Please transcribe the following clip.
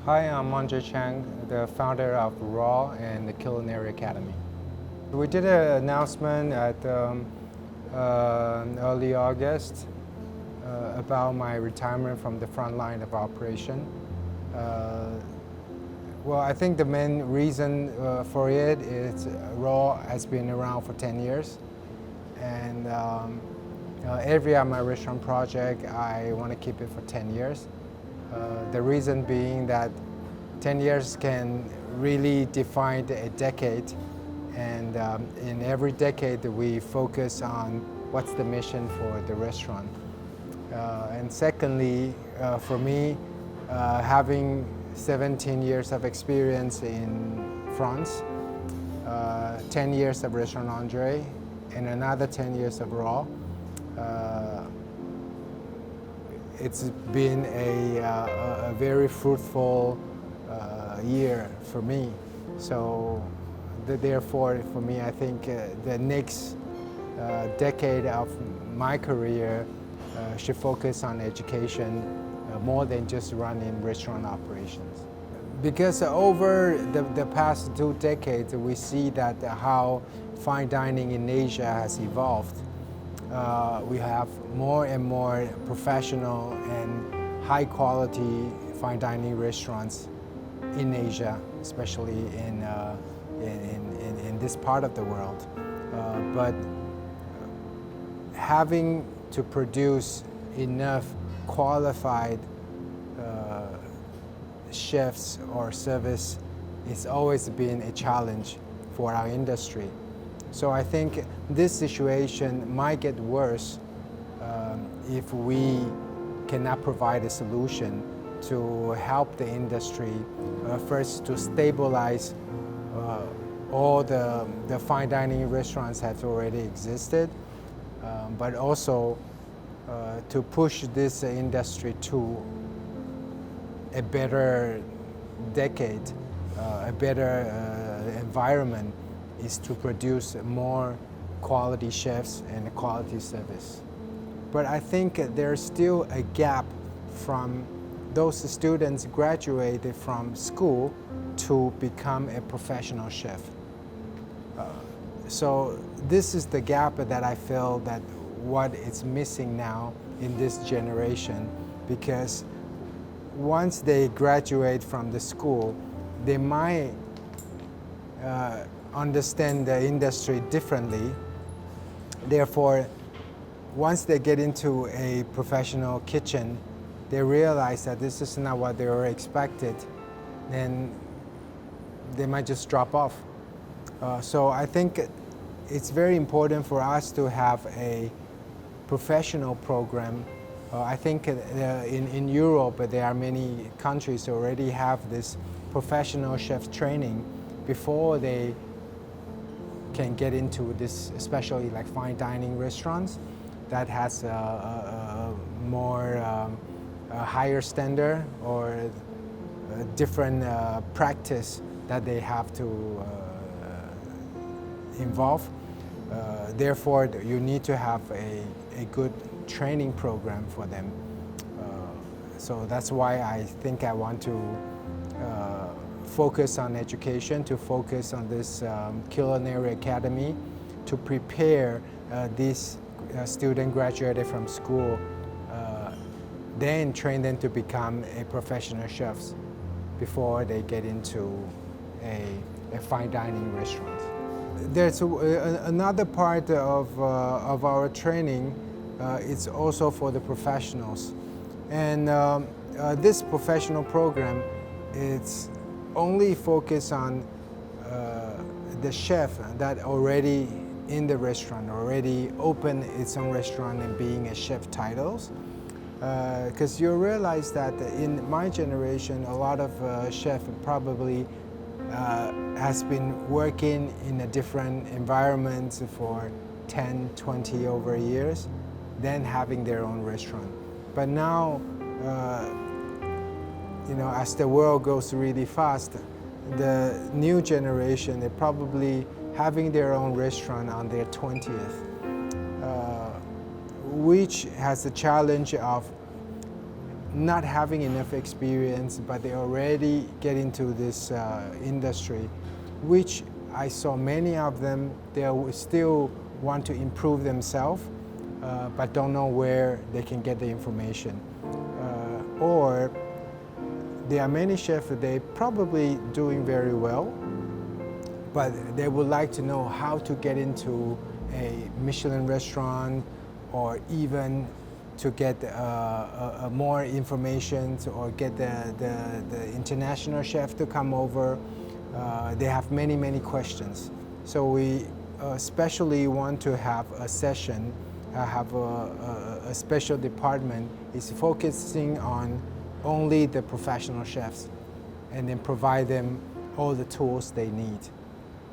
Hi, I'm André Chiang, the founder of RAW and the Culinary Academy. We did an announcement at early August about my retirement from the front line of operation. Well, I think the main reason for it is RAW has been around for 10 years. And every of my restaurant project, I want to keep it for 10 years. The reason being that 10 years can really define a decade, and in every decade we focus on what's the mission for the restaurant. And secondly, for me, having 17 years of experience in France, 10 years of Restaurant André, and another 10 years of RAW, it's been a very fruitful year for me. So therefore, for me, I think the next decade of my career should focus on education more than just running restaurant operations. Because over the past 2 decades, we see that how fine dining in Asia has evolved. We have more and more professional and high quality fine dining restaurants in Asia, especially in this part of the world. But having to produce enough qualified chefs or service has always been a challenge for our industry. So I think this situation might get worse if we cannot provide a solution to help the industry first to stabilize all the fine dining restaurants that already existed, but also to push this industry to a better decade, a better environment, is to produce more quality chefs and a quality service. But I think there's still a gap from those students graduated from school to become a professional chef. So this is the gap that I feel that what is missing now in this generation, because once they graduate from the school, they might understand the industry differently. Therefore, once they get into a professional kitchen, they realize that this is not what they were expected, then they might just drop off. So I think it's very important for us to have a professional program. I think in Europe there are many countries that already have this professional chef training before they can get into this, especially like fine dining restaurants that has a more higher standard or a different practice that they have to involve. Therefore, you need to have a good training program for them. So that's why I think I want to focus on education, to focus on this Culinary Academy, to prepare these students graduated from school, then train them to become a professional chefs before they get into a fine dining restaurant. There's another part of our training. It's also for the professionals, and this professional program, it's only focused on the chef that already in the restaurant, already opened its own restaurant and being a chef titles. Because you realize that in my generation, a lot of chefs probably has been working in a different environments for 10, 20 over years, then having their own restaurant. But now, as the world goes really fast, the new generation, they're probably having their own restaurant on their 20th, which has the challenge of not having enough experience, but they already get into this industry, which I saw many of them, they still want to improve themselves, but don't know where they can get the information. Or there are many chefs, they probably doing very well, but they would like to know how to get into a Michelin restaurant, or even to get more information, or get the international chef to come over. They have many questions. So we especially want to have a session, have a special department is focusing on only the professional chefs, and then provide them all the tools they need.